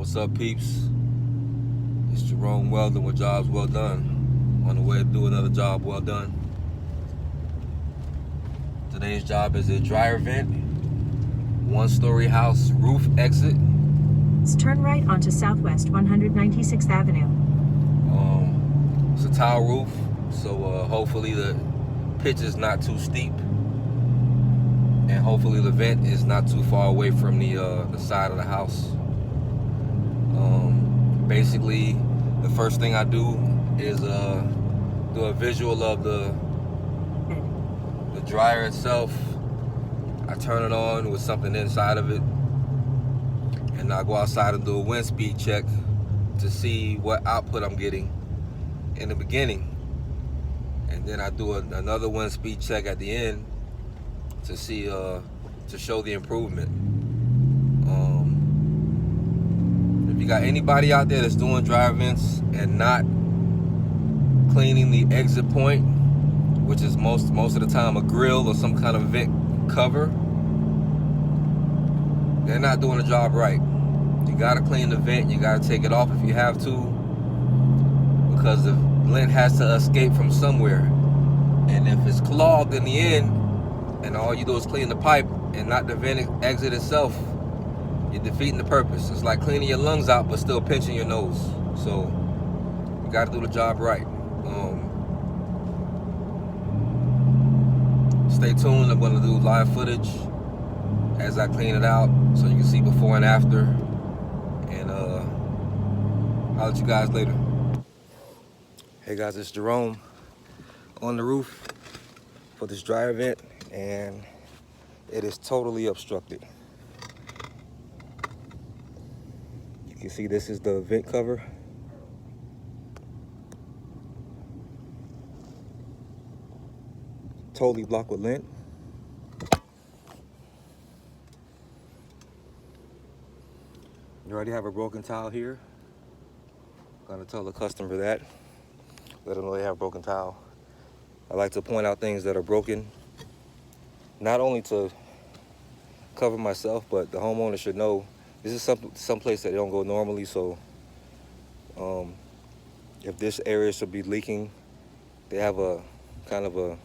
What's up, peeps? It's Jerome Wel-Done with Jobs Well Done. On the way to do another job well done. Today's job is a dryer vent, one-story house roof exit. Turn right onto Southwest 196th Avenue. It's a tile roof, so hopefully the pitch is not too steep, and hopefully the vent is not too far away from the side of the house. Basically, the first thing I do is do a visual of the dryer itself. I turn it on with something inside of it, and I go outside and do a wind speed check to see what output I'm getting in the beginning, and then I do another wind speed check at the end to see to show the improvement. If you got anybody out there that's doing dryer vents and not cleaning the exit point, which is most of the time a grill or some kind of vent cover, they're not doing the job right. You gotta clean the vent, you gotta take it off if you have to, because the lint has to escape from somewhere. And if it's clogged in the end, and all you do is clean the pipe and not the vent exit itself, you're defeating the purpose. It's like cleaning your lungs out but still pinching your nose. So you gotta do the job right. Stay tuned. I'm gonna do live footage as I clean it out so you can see before and after. And I'll let you guys later. Hey guys, it's Jerome on the roof for this dryer vent, and it is totally obstructed. You can see this is the vent cover. Totally blocked with lint. You already have a broken tile here. Gonna tell the customer that. Let them know they have a broken tile. I like to point out things that are broken, not only to cover myself, but the homeowner should know this is some place that they don't go normally. So if this area should be leaking, they have a kind of a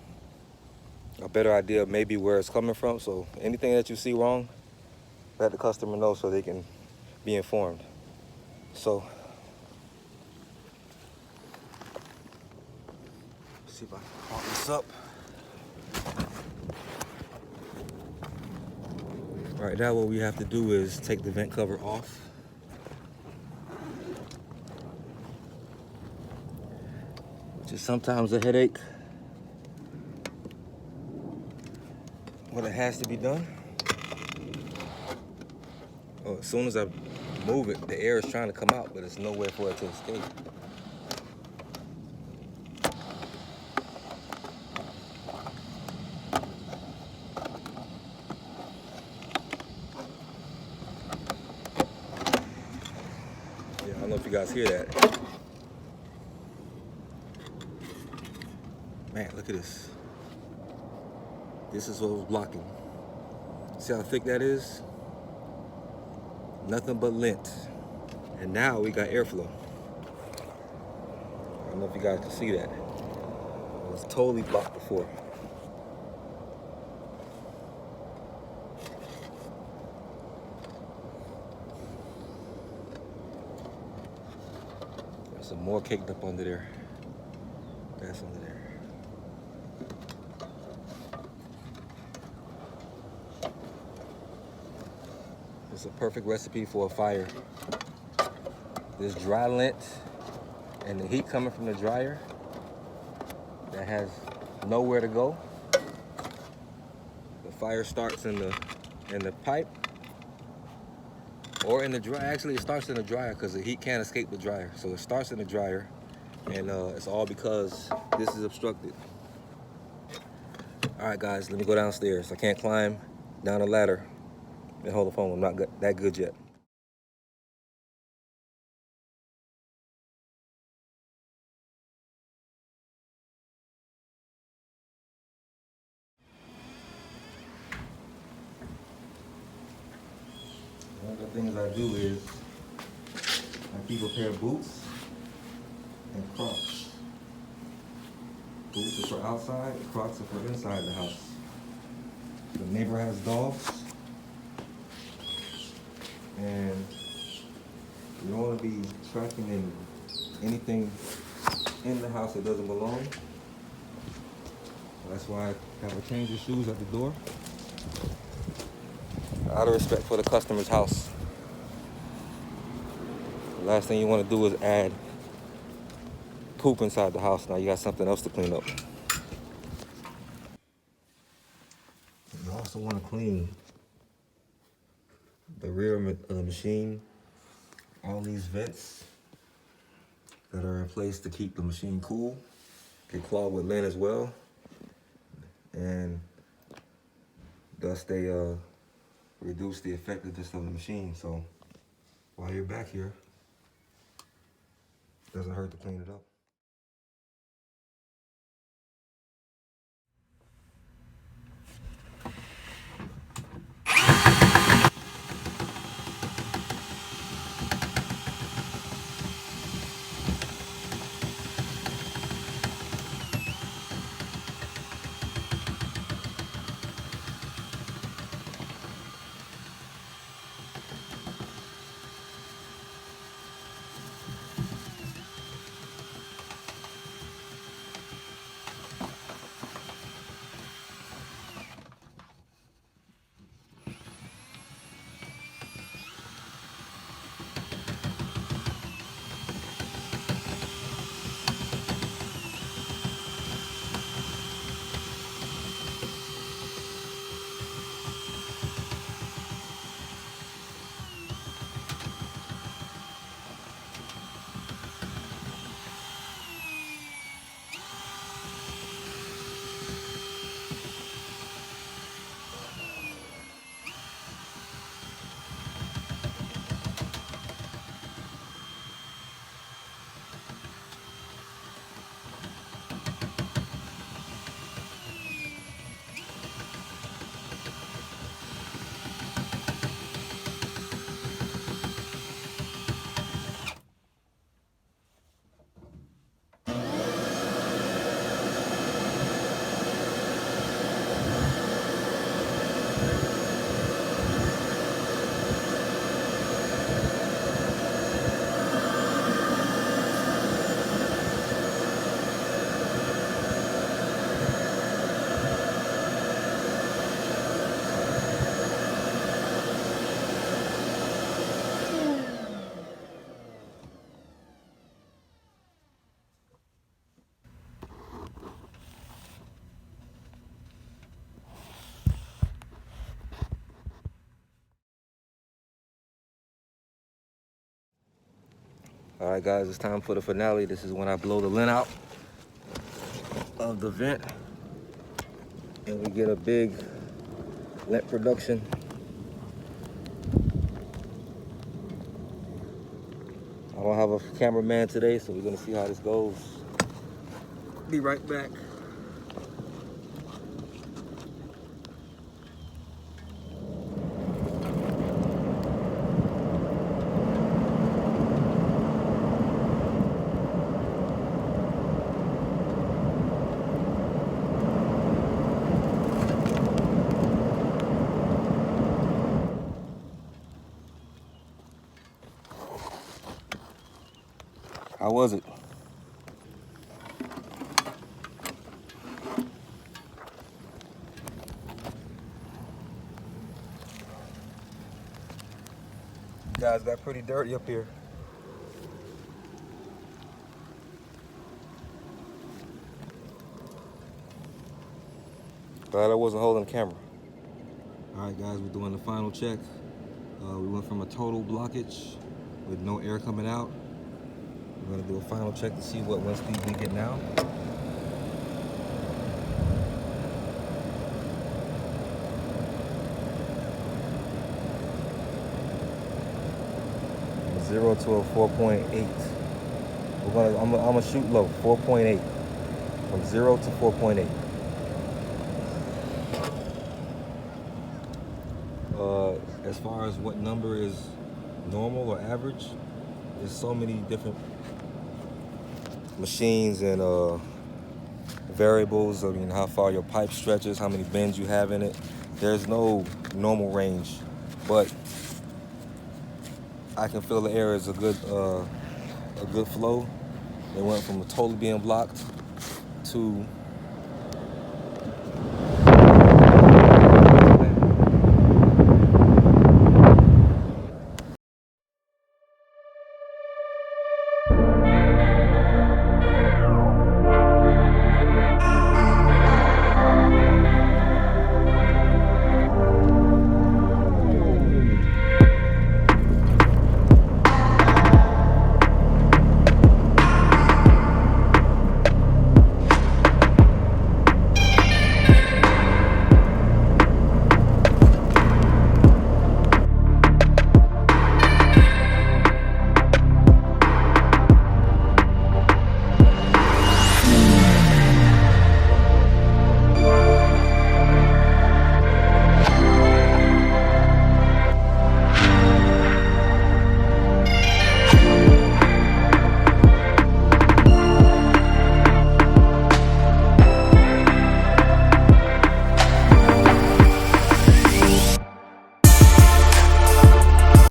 better idea of maybe where it's coming from. So anything that you see wrong, let the customer know so they can be informed. So let's see if I can pop this up. All right, now what we have to do is take the vent cover off. Which is sometimes a headache, but it has to be done. Oh, as soon as I move it, the air is trying to come out, but there's nowhere for it to escape. Yeah, I don't know if you guys hear that. Man, look at this. This is what was blocking. See how thick that is? Nothing but lint. And now we got airflow. I don't know if you guys can see that. It was totally blocked before. There's some more caked up under there. That's under there. It's a perfect recipe for a fire. This dry lint and the heat coming from the dryer that has nowhere to go. The fire starts in the pipe or in the dryer. Actually, it starts in the dryer because the heat can't escape the dryer. So it starts in the dryer, and it's all because this is obstructed. All right, guys, let me go downstairs. I can't climb down the ladder and hold the phone. I'm not that good yet. One of the things I do is keep a pair of boots and Crocs. Boots are for outside, Crocs are for inside the house. The neighbor has dogs, and you don't want to be tracking in anything in the house that doesn't belong. That's why I have a change of shoes at the door. Out of respect for the customer's house. The last thing you want to do is add poop inside the house. Now you got something else to clean up. You also want to clean the rear of the machine. All these vents that are in place to keep the machine cool get clogged with lint as well, and thus they reduce the effectiveness of the machine. So while you're back here, it doesn't hurt to clean it up. All right, guys, it's time for the finale. This is when I blow the lint out of the vent and we get a big lint production. I don't have a cameraman today, so we're gonna see how this goes. Be right back. How was it? Guys, got pretty dirty up here. Glad I wasn't holding the camera. All right, guys, we're doing the final check. We went from a total blockage with no air coming out. We're gonna do a final check to see what wind speed we get now. From 0 to a 4.8. I'm gonna shoot low, 4.8. From 0 to 4.8. As far as what number is normal or average, there's so many different machines and variables. I mean, how far your pipe stretches, how many bends you have in it. There's no normal range, but I can feel the air is a good flow. It went from totally being blocked to